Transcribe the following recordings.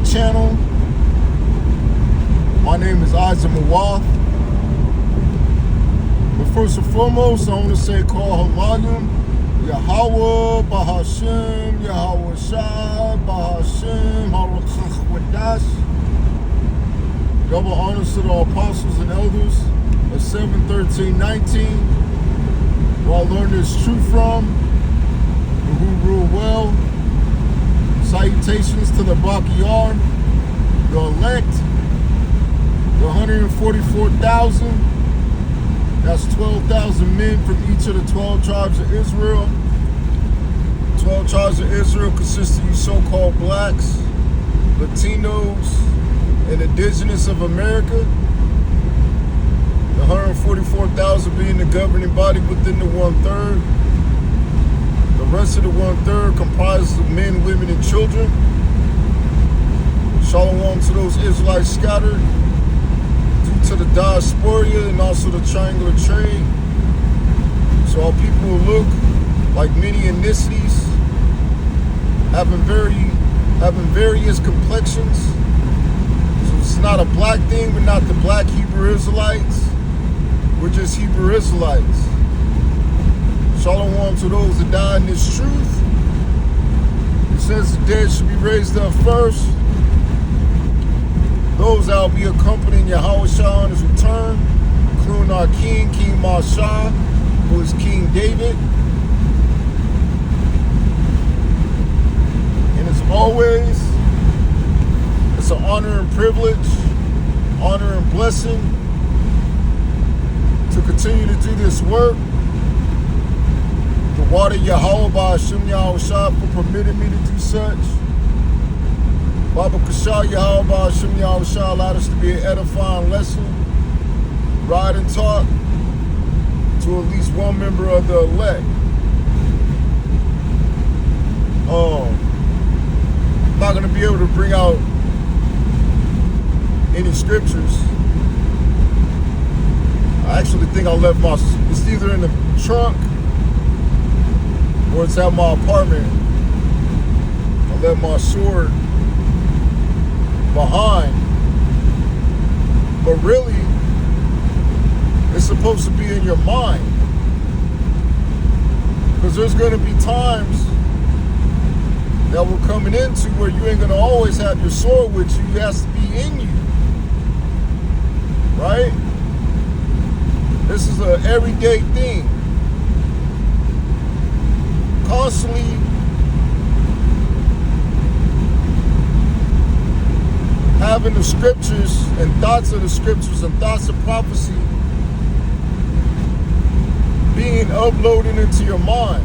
channel. My name is Isaac Mawath. But first and foremost, I want to say call Halayim, Yahweh, Bahashem, Yahweh Shai, Bahashem, Harakach Wadash. Double honors to the apostles and elders of 7-13-19, who I learned this truth from, and who rule well. Salutations to the Bakiyar, the elect, the 144,000. That's 12,000 men from each of the 12 tribes of Israel. 12 tribes of Israel consist of you so-called blacks, Latinos, and indigenous of America. The 144,000 being the governing body within the 1/3. The rest of the 1/3 comprises of men, women, and children. Shalom to those Israelites scattered due to the diaspora and also the triangular trade. So our people will look like many ethnicities, having various complexions. So it's not a black thing. We're not the black Hebrew Israelites. We're just Hebrew Israelites. Shalom to those that die in this truth. It says the dead should be raised up first. Those that will be accompanying Yahweh Shai on his return, including our King Mashah, who is King David. And as always, it's an honor and privilege, honor and blessing to continue to do this work. The water Yahweh Ba'Hashem Yahweh Shai for permitting me to do such. Baba Kashah Yahweh Ba'Hashem Yahweh Shai allowed us to be an edifying lesson, ride and talk to at least one member of the elect. I'm not going to be able to bring out any scriptures. I actually think I left it's either in the trunk or it's at my apartment. I left my sword behind. But really, it's supposed to be in your mind. Because there's going to be times that we're coming into where you ain't going to always have your sword with you. It has to be in you. Right? This is an everyday thing. Constantly having the scriptures and thoughts of the scriptures and thoughts of prophecy being uploaded into your mind,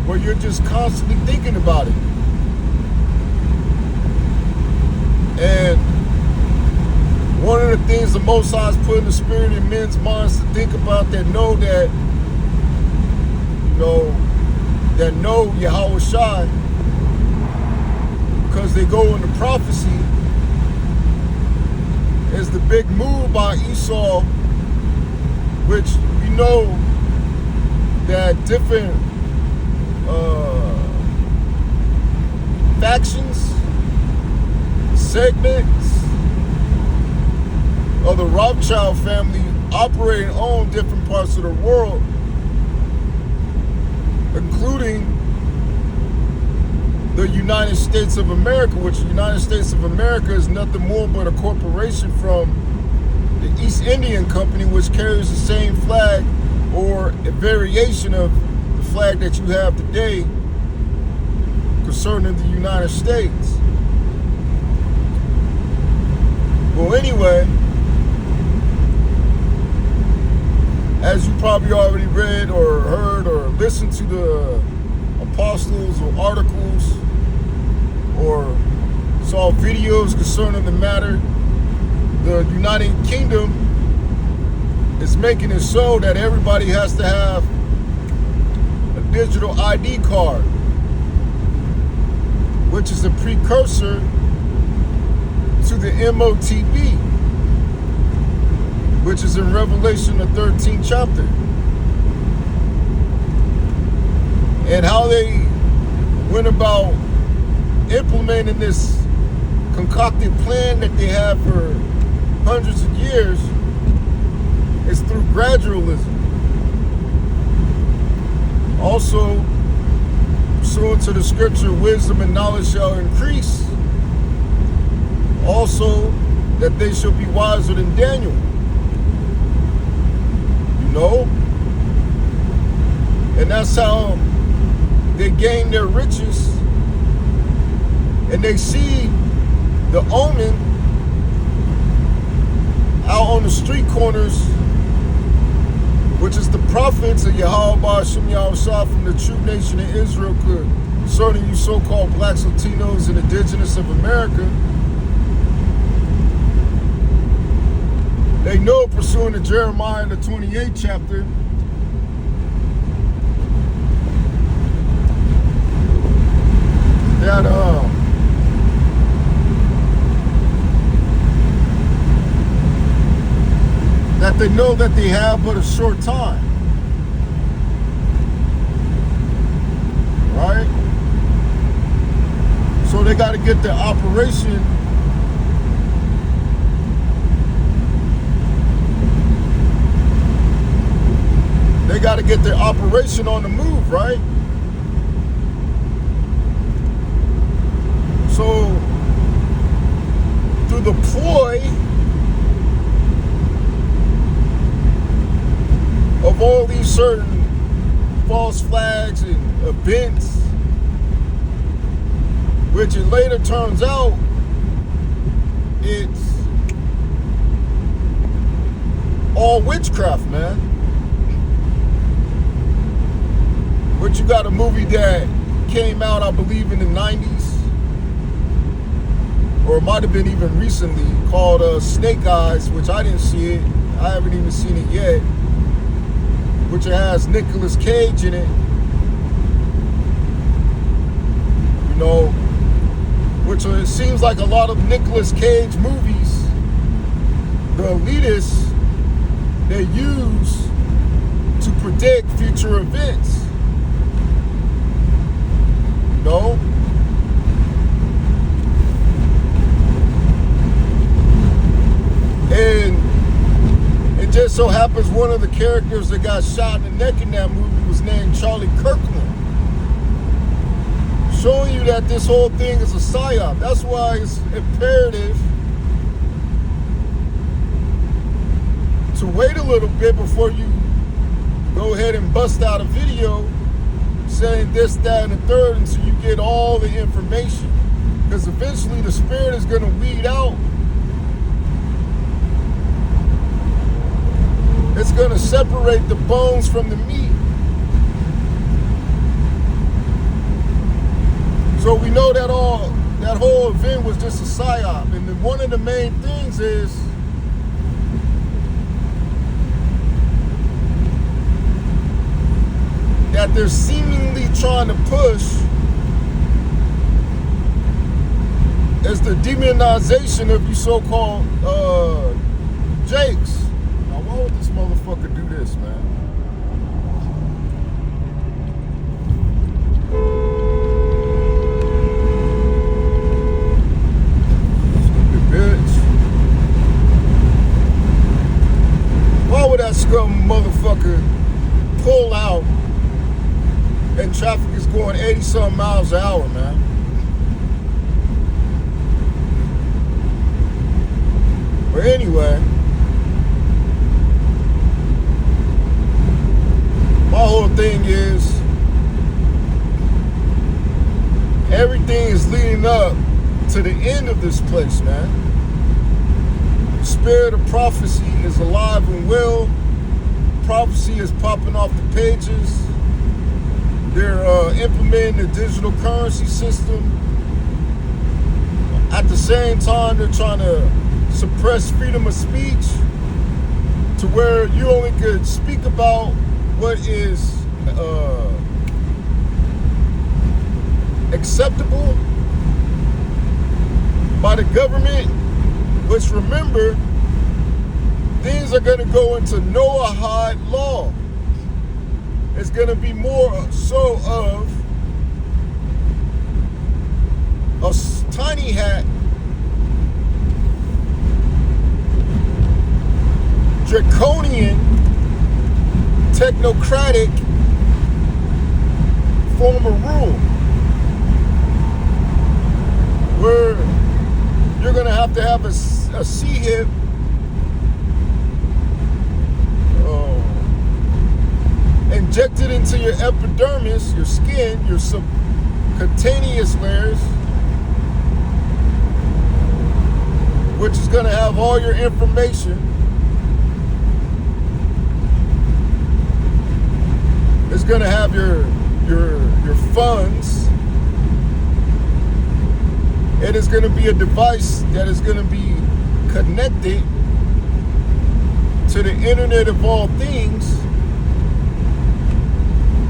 where you're just constantly thinking about it. And one of the things the Most High has put in the spirit in men's minds to think about, that know that, that know Yahweh Shai, because they go into prophecy, is the big move by Esau, which we know that different factions, segments of the Rothschild family operate and own different parts of the world, including the United States of America, which the United States of America is nothing more but a corporation from the East Indian Company, which carries the same flag or a variation of the flag that you have today concerning the United States. Well, anyway, as you probably already read or heard or listened to the apostles or articles or saw videos concerning the matter, the United Kingdom is making it so that everybody has to have a digital ID card, which is a precursor to the MOTB, which is in Revelation, the 13th chapter. And how they went about implementing this concocted plan that they have for hundreds of years is through gradualism. Also, pursuant to the scripture, wisdom and knowledge shall increase. Also, that they shall be wiser than Daniel. You know? And that's how they gain their riches. And they see the omen out on the street corners, which is the prophets of Yahweh Ba'Shem Yahushua from the true nation of Israel concerning you so-called blacks, Latinos, and indigenous of America. They know, pursuant to Jeremiah, the 28th chapter, that they know that they have but a short time. Right? So they got to get their operation on the move, right? So through the ploy of all these certain false flags and events, which it later turns out it's all witchcraft, man. But you got a movie that came out, I believe, in the 90s, or it might have been even recently, called Snake Eyes, which I didn't see it. I haven't even seen it yet. Which it has Nicolas Cage in it. You know, which it seems like a lot of Nicolas Cage movies, the elitists, they use to predict future events. You know? And it just so happens one of the characters that got shot in the neck in that movie was named Charlie Kirkland. Showing you that this whole thing is a psyop. That's why it's imperative to wait a little bit before you go ahead and bust out a video saying this, that, and the third until you get all the information. Because eventually the spirit is going to weed out. It's going to separate the bones from the meat. So we know that that whole event was just a psyop. And then one of the main things is that they're seemingly trying to push is the demonization of you so-called Jakes. Now, why would this motherfucker do this, man? Stupid bitch. Why would that scum motherfucker pull out and traffic is going 80-something miles an hour, man? But anyway, my whole thing is everything is leading up to the end of this place, man. The spirit of prophecy is alive and well. Prophecy is popping off the pages. They're implementing the digital currency system. At the same time, they're trying to suppress freedom of speech to where you only could speak about what is acceptable by the government, which, remember, things are going to go into Noahide law. It's going to be more so of a tiny hat draconian, technocratic form of rule, where you're going to have a C-hip injected into your epidermis, your skin, your subcutaneous layers, which is going to have all your information. It's going to have your funds. It is going to be a device that is going to be connected to the Internet of all things,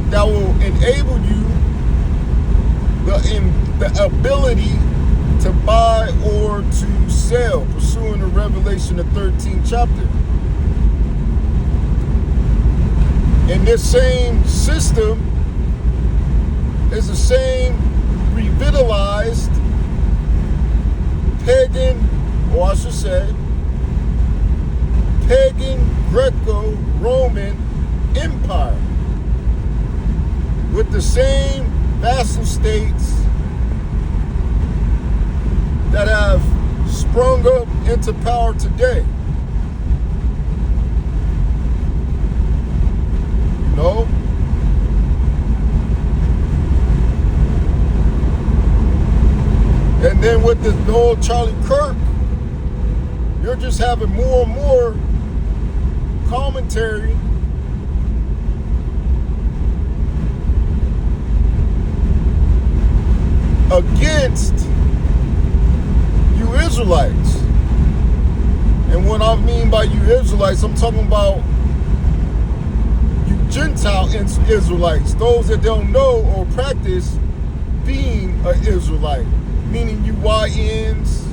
that will enable you the ability to buy or to sell, pursuing the Revelation, the 13th chapter. And this same system is the same revitalized pagan, or I should say, pagan Greco-Roman Empire, with the same vassal states that have sprung up into power today. You know? And then with the old Charlie Kirk, you're just having more and more commentary against you Israelites. And what I mean by you Israelites, I'm talking about you Gentile Israelites, those that don't know or practice being an Israelite, meaning you YNs,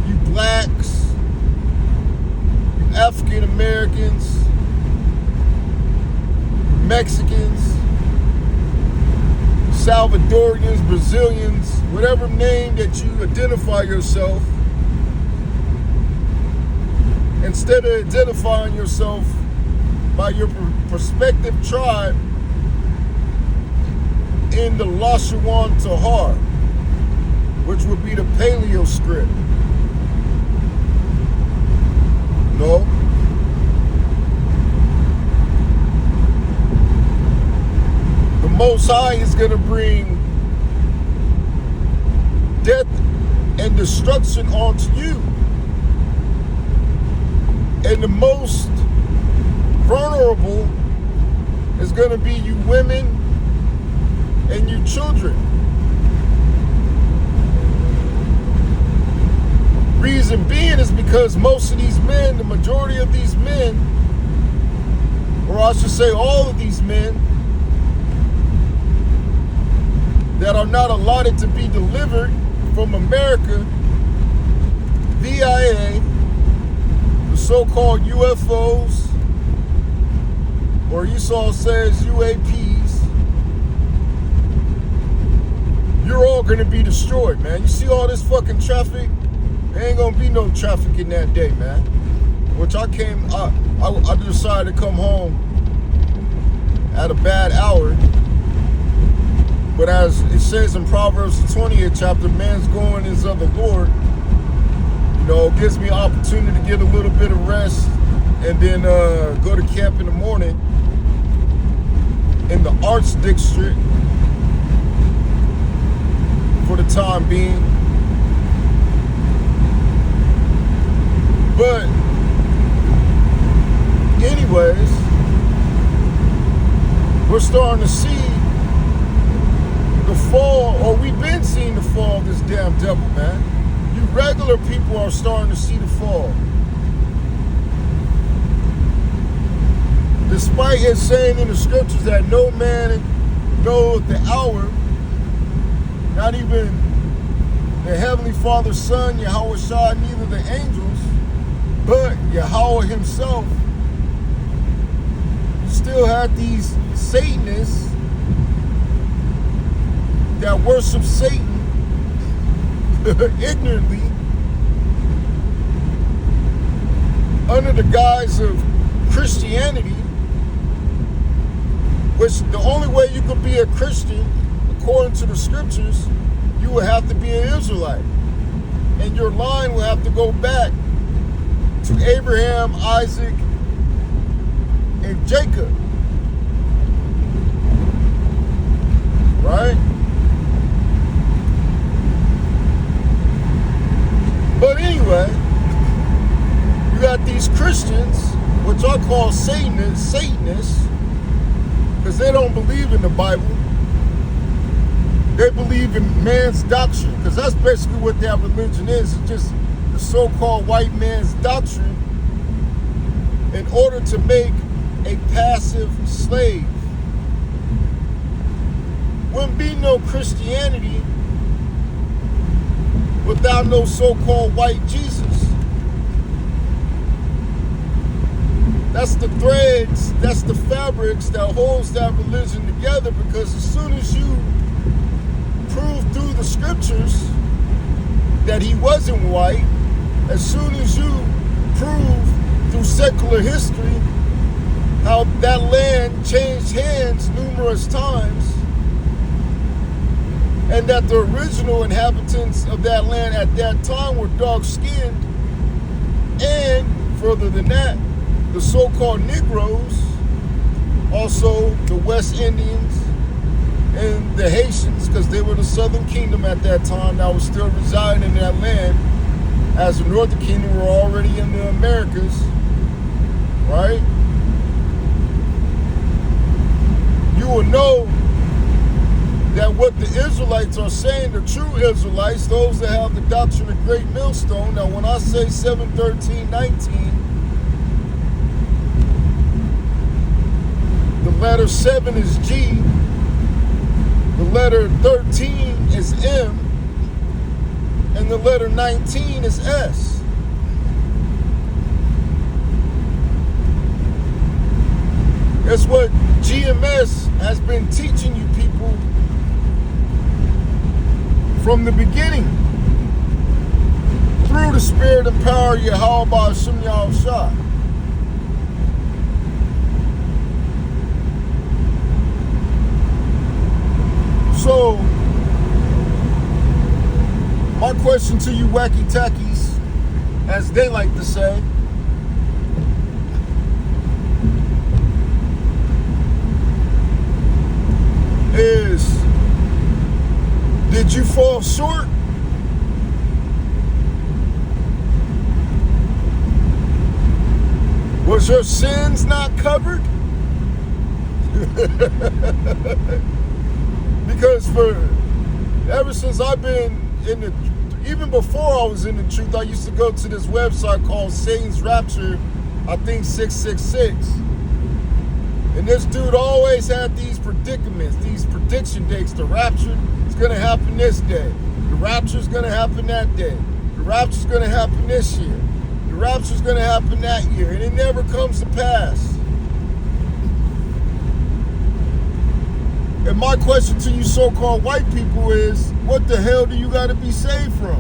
you blacks, you African Americans, Mexicans, Salvadorians, Brazilians, whatever name that you identify yourself, instead of identifying yourself by your prospective tribe in the Lashawan Tahar, which would be the Paleo script. No? The Most High is going to bring death and destruction onto you. And the most vulnerable is going to be you women and you children. Reason being is because most of these men, the majority of these men, or I should say all of these men, that are not allotted to be delivered from America via the so-called UFOs, or Esau says UAPs, you're all going to be destroyed, man. You see all this fucking traffic? There ain't going to be no traffic in that day, man. Which I decided to come home at a bad hour. But as it says in Proverbs the 20th chapter, man's going is of the Lord. You know, it gives me an opportunity to get a little bit of rest and then go to camp in the morning in the Arts District for the time being. But anyways, we're starting to see the fall, or we've been seeing the fall of this damn devil, man. You regular people are starting to see the fall. Despite it saying in the scriptures that no man knows the hour, not even the Heavenly Father, Son, Yahweh Shah, neither the angels, but Yahweh himself, still had these Satanists that worship Satan ignorantly, under the guise of Christianity, which the only way you could be a Christian, according to the scriptures, you would have to be an Israelite. And your line will have to go back to Abraham, Isaac, and Jacob. Right? But anyway, you got these Christians, which I call Satanists, because they don't believe in the Bible. They believe in man's doctrine, because that's basically what their religion is. It's just the so-called white man's doctrine in order to make a passive slave. Wouldn't be no Christianity without no so-called white Jesus. That's the threads, that's the fabrics that holds that religion together, because as soon as you prove through the scriptures that he wasn't white, as soon as you prove through secular history how that land changed hands numerous times, and that the original inhabitants of that land at that time were dark-skinned, and further than that, the so-called Negroes, also the West Indians and the Haitians, because they were the Southern Kingdom at that time that was still residing in that land, as the Northern Kingdom were already in the Americas, right? You will know that what the Israelites are saying, the true Israelites, those that have the doctrine of Great Millstone. Now, when I say 7:13:19, the letter 7 is G, the letter 13 is M, and the letter 19 is S. That's what GMS has been teaching you people from the beginning, through the spirit and power of Yahweh Ba'Shem Yahushua. So, my question to you wacky tackies, as they like to say, is, did you fall short? Was your sins not covered? Because ever since I've been in the, even before I was in the truth, I used to go to this website called Satan's Rapture, I think 666. And this dude always had these predicaments, these prediction dates. The rapture is going to happen this day. The rapture is going to happen that day. The rapture is going to happen this year. The rapture is going to happen that year. And it never comes to pass. And my question to you so-called white people is, what the hell do you got to be saved from?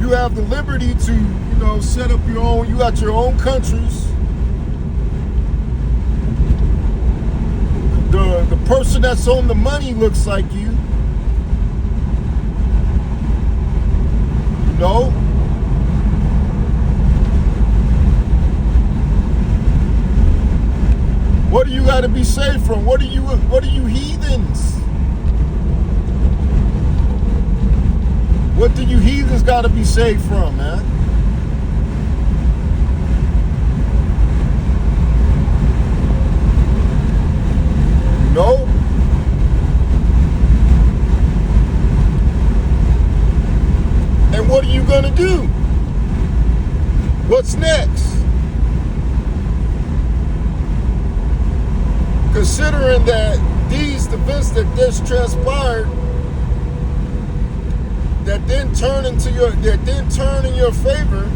You have the liberty to, set up your own, you got your own countries. The person that's on the money looks like you. What do you got to be saved from? What are you heathens? What do you heathens got to be saved from, man? No. And what are you going to do? What's next? Considering that these events that just transpired, that then turn in your favor,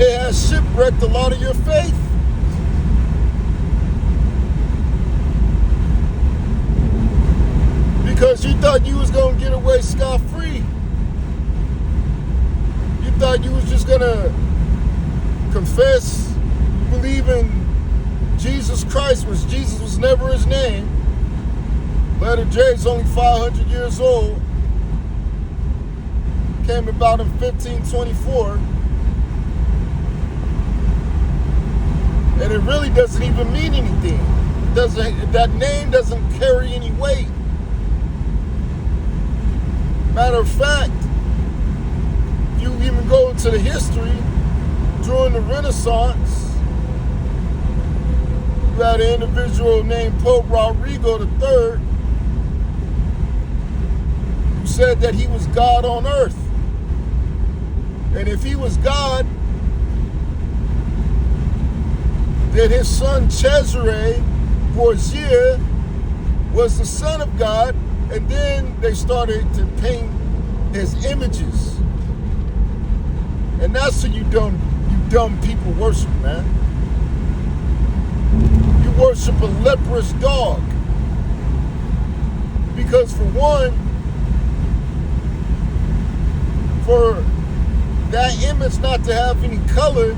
it has shipwrecked a lot of your faith. Because you thought you was gonna get away going to confess, believe in Jesus Christ, which Jesus was never his name. Letter J is only 500 years old. Came about in 1524. And it really doesn't even mean anything. That name doesn't carry any weight. Matter of fact, if you even go into the history, during the Renaissance, you had an individual named Pope Rodrigo III who said that he was God on earth. And if he was God, that his son Cesare Borgia was the son of God, and then they started to paint his images. And that's what you dumb people worship, man. You worship a leprous dog. Because for one, for that image not to have any color,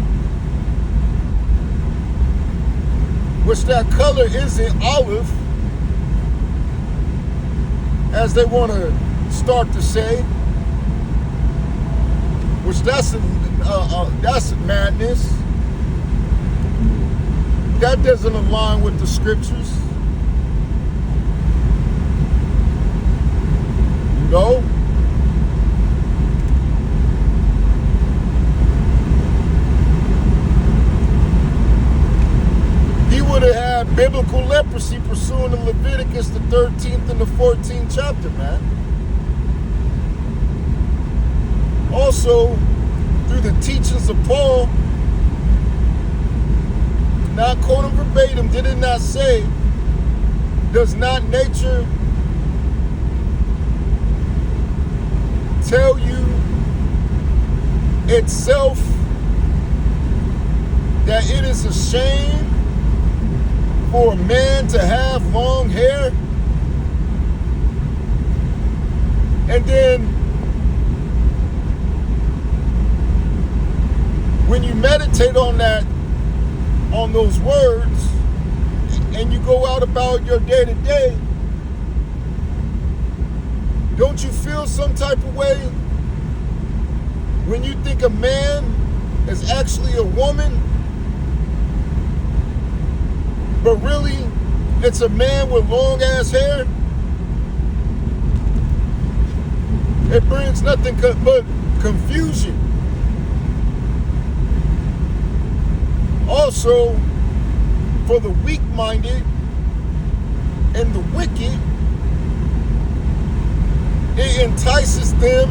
which that color isn't olive, as they want to start to say, which that's madness. That doesn't align with the scriptures. No. He would have had biblical leprosy pursuing the Leviticus, the 13th and the 14th chapter, man. Also, through the teachings of Paul, not quoting verbatim, did it not say, does not nature tell you itself that it is a shame for a man to have long hair? And then when you meditate on that, on those words, and you go out about your day to day, don't you feel some type of way when you think a man is actually a woman, but really it's a man with long ass hair? It brings nothing but confusion. Also, for the weak-minded and the wicked, it entices them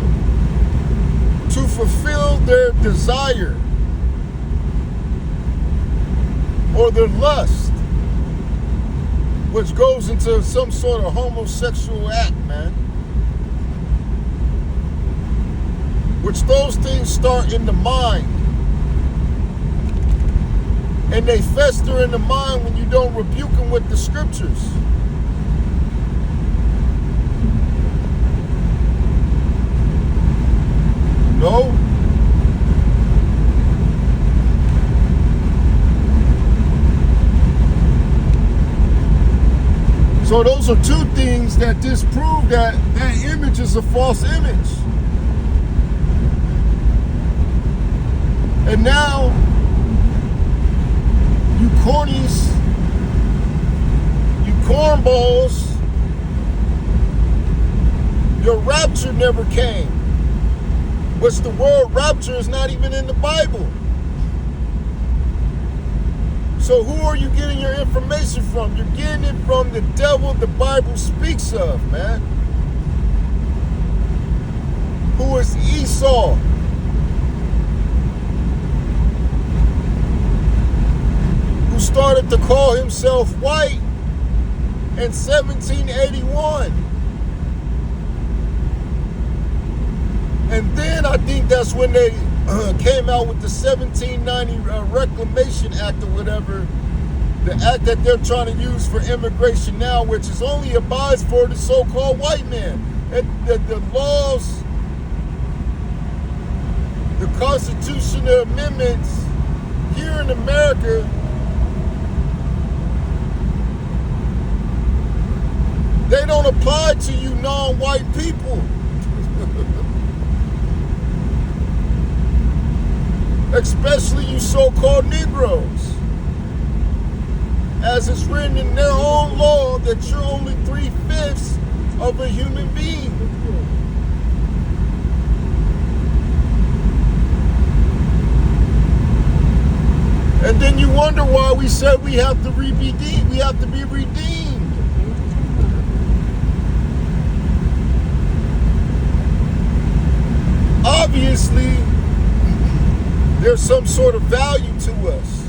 to fulfill their desire or their lust, which goes into some sort of homosexual act, man. Which those things start in the mind. And they fester in the mind when you don't rebuke them with the scriptures. No? So those are two things that disprove that that image is a false image. And now, you cornies, you cornballs, your rapture never came. Which the word rapture is not even in the Bible. So who are you getting your information from? You're getting it from the devil the Bible speaks of, man. Who is Esau? Started to call himself white in 1781. And then I think that's when they came out with the 1790 Reclamation Act or whatever, the act that they're trying to use for immigration now, which is only abides for the so-called white man. And the laws the constitutional amendments here in America they don't apply to you non-white people. Especially you so-called Negroes. As it's written in their own law that you're only 3/5 of a human being. And then you wonder why we said we have to be redeemed. Obviously, there's some sort of value to us.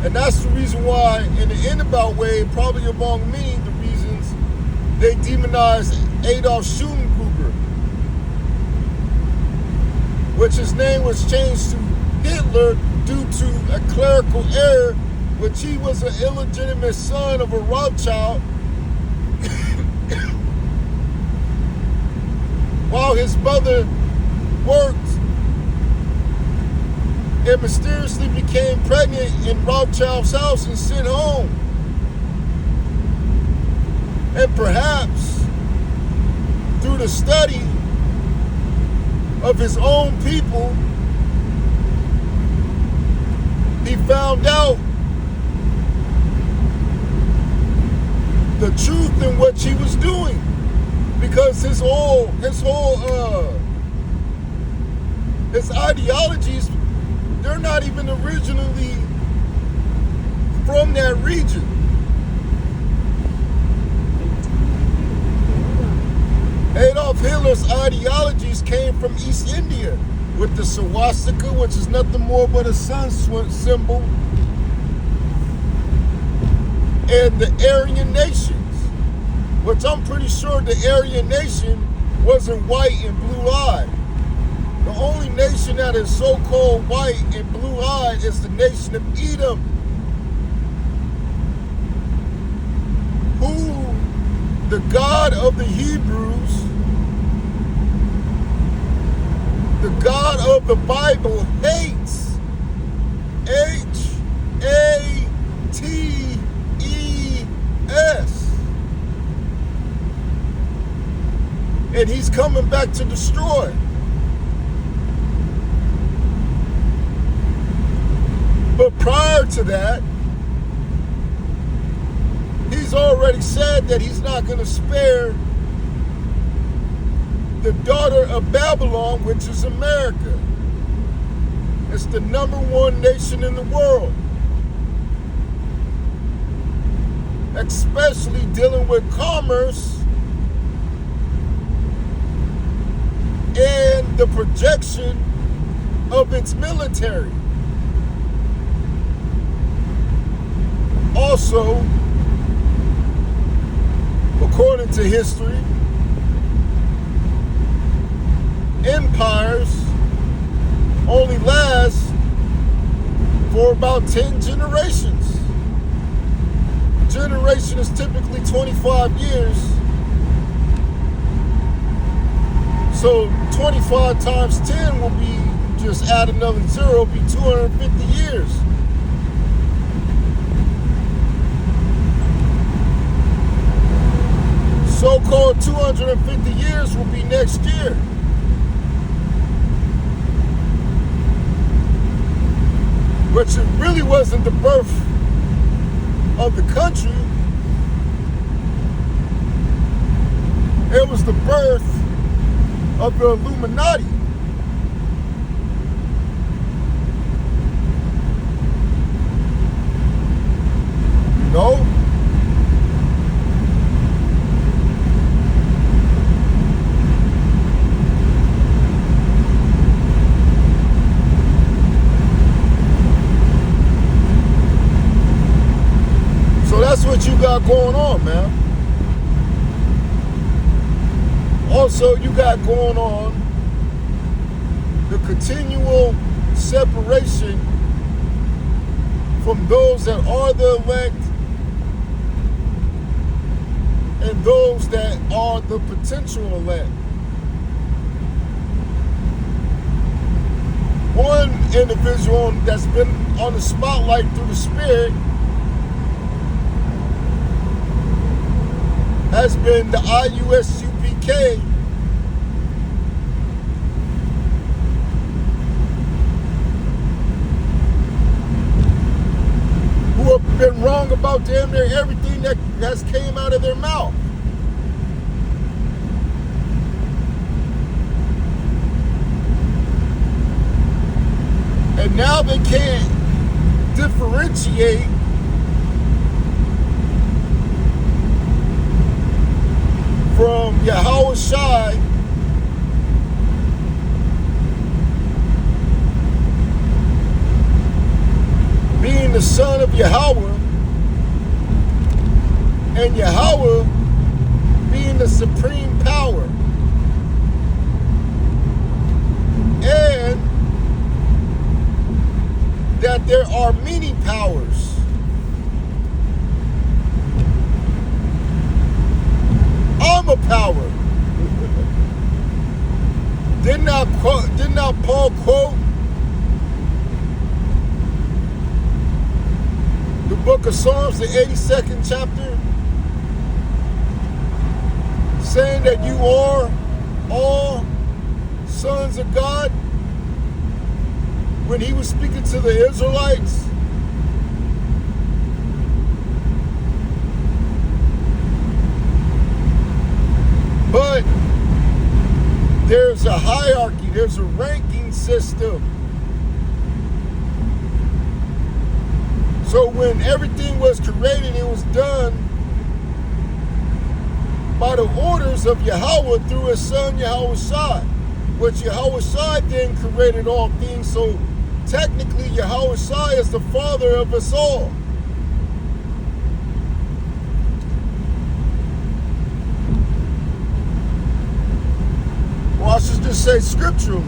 And that's the reason why, in the Innabout way, probably among many the reasons, they demonized Adolf Schulenburger, which his name was changed to Hitler due to a clerical error, which he was an illegitimate son of a Rothschild, while his mother worked and mysteriously became pregnant in Rothschild's house and sent home. And perhaps through the study of his own people, he found out the truth in what he was doing, because his ideologies, they're not even originally from that region. Adolf Hitler's ideologies came from East India with the swastika, which is nothing more but a sun symbol, and the Aryan nations, which I'm pretty sure the Aryan nation wasn't white and blue-eyed. The only nation that is so-called white and blue-eyed is the nation of Edom, who the God of the Hebrews, the God of the Bible, hates. H-A-T-E-S. And he's coming back to destroy. But prior to that, he's already said that he's not going to spare the daughter of Babylon, which is America. It's the #1 nation in the world, especially dealing with commerce and the projection of its military. Also, according to history, empires only last for about 10 generations. Generation is typically 25 years. So 25 times 10 will be, just add another zero, be 250 years. So-called 250 years will be next year. Which it really wasn't the birth of the country. It was the birth of the Illuminati. You know? That's what you got going on, man. Also, you got going on the continual separation from those that are the elect and those that are the potential elect. individual that's been on the spotlight through the Spirit has been the IUSUPK. Who have been wrong about damn near everything that has came out of their mouth. And now they can't differentiate from Yahweh Shai being the son of Yahweh and Yahweh being the supreme power, and that there are many powers. I'm a power. Didn't Paul quote the book of Psalms, the 82nd chapter, saying that you are all sons of God, when he was speaking to the Israelites? But there's a hierarchy, there's a ranking system. So when everything was created, it was done by the orders of Yahweh through his son Yahweh Shai, which Yahweh Shai then created all things. So technically Yahweh Shai is the father of us all. Well, I should just say scripturally.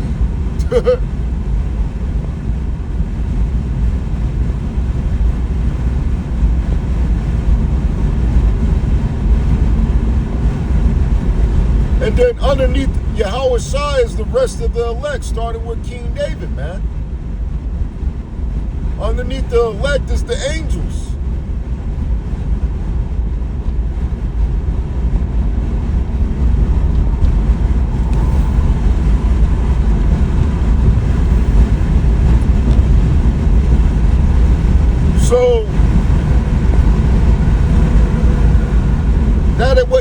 And then underneath Yahweh Shai is the rest of the elect, starting with King David, man. Underneath the elect is the angels. So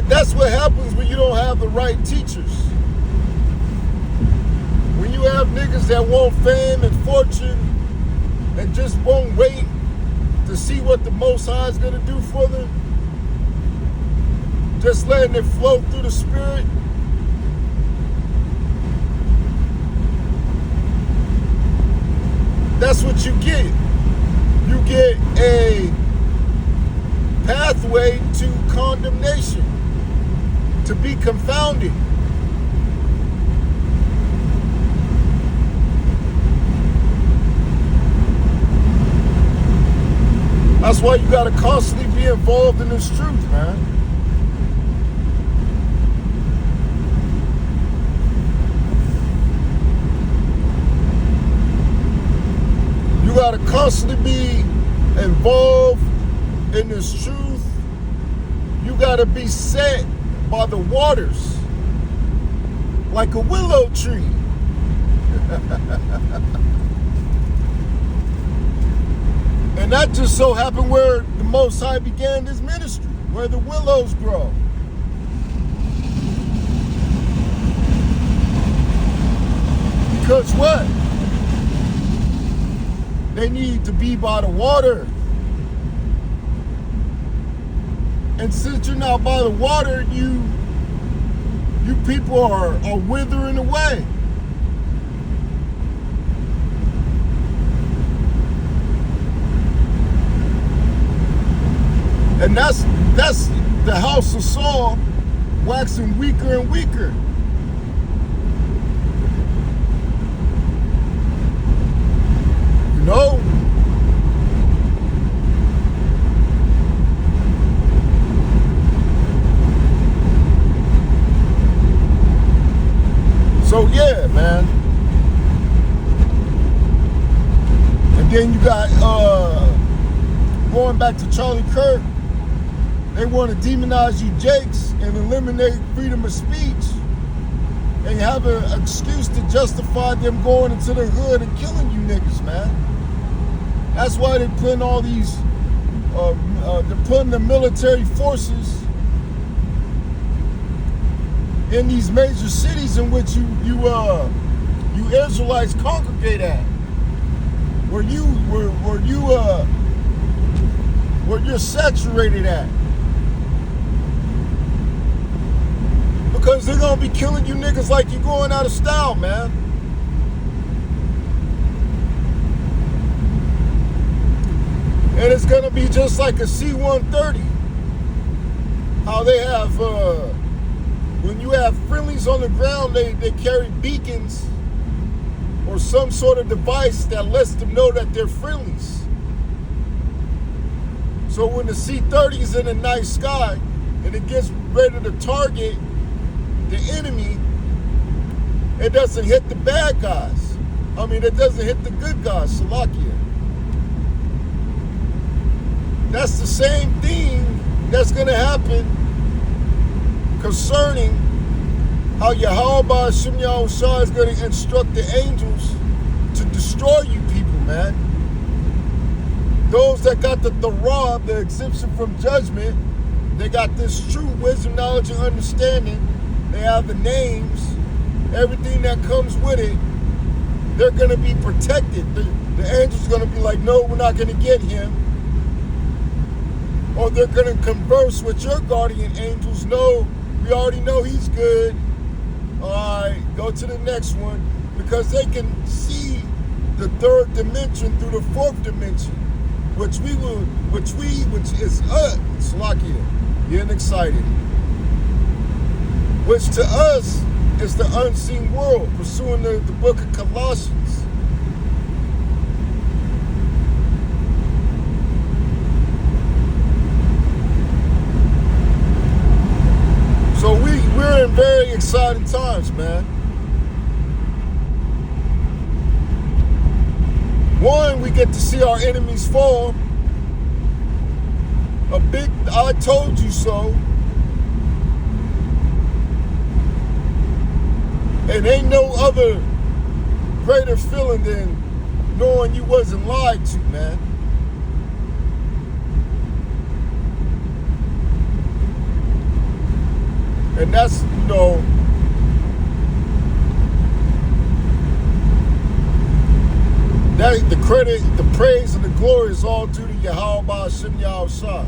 that's what happens when you don't have the right teachers. When you have niggas that want fame and fortune and just won't wait to see what the Most High is going to do for them, just letting it flow through the Spirit, that's what you get. You get a pathway to condemnation, to be confounded. That's why you gotta constantly be involved in this truth, man. You gotta constantly be involved in this truth. You gotta be set by the waters like a willow tree. And that just so happened where the Most High began his ministry, where the willows grow. Because what? They need to be by the water. And since you're not by the water, you people are withering away. And that's the house of Saul waxing weaker and weaker. You know? So yeah, man. then you got, going back to Charlie Kirk, they want to demonize you jakes and eliminate freedom of speech and have an excuse to justify them going into the hood and killing you niggas, man. That's why they're putting all these, they're putting the military forces in these major cities in which you Israelites congregate at, where you're saturated at, because they're gonna be killing you niggas like you're going out of style, man. And it's gonna be just like a C-130. How they have, when you have friendlies on the ground, they carry beacons or some sort of device that lets them know that they're friendlies. So when the C-30 is in the night sky and it gets ready to target the enemy, it doesn't hit the bad guys. I mean, it doesn't hit the good guys, Salakia. That's the same thing that's going to happen concerning how Yahweh Shem Yahushua is going to instruct the angels to destroy you people, man. Those that got the Thorah, the exemption from judgment, they got this true wisdom, knowledge, and understanding. They have the names, everything that comes with it. They're going to be protected. The angels are going to be like, no, we're not going to get him. Or they're going to converse with your guardian angels. No, we already know he's good. All right, go to the next one. Because they can see the third dimension through the fourth dimension, which is us. Salakia, getting excited. Which to us is the unseen world, pursuing the book of Colossians. So we're in very exciting times, man. One, we get to see our enemies fall. A big I told you so. And ain't no other greater feeling than knowing you wasn't lied to, man. And that's, that the credit, the praise, and the glory is all due to Yahweh Shem Yahushua.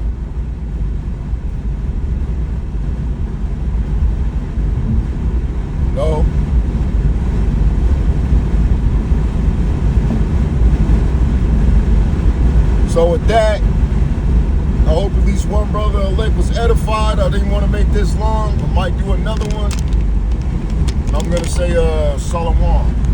No. So with that, I hope at least one brother elect was edified. I didn't want to make this long. I might do another one. I'm going to say Shalom.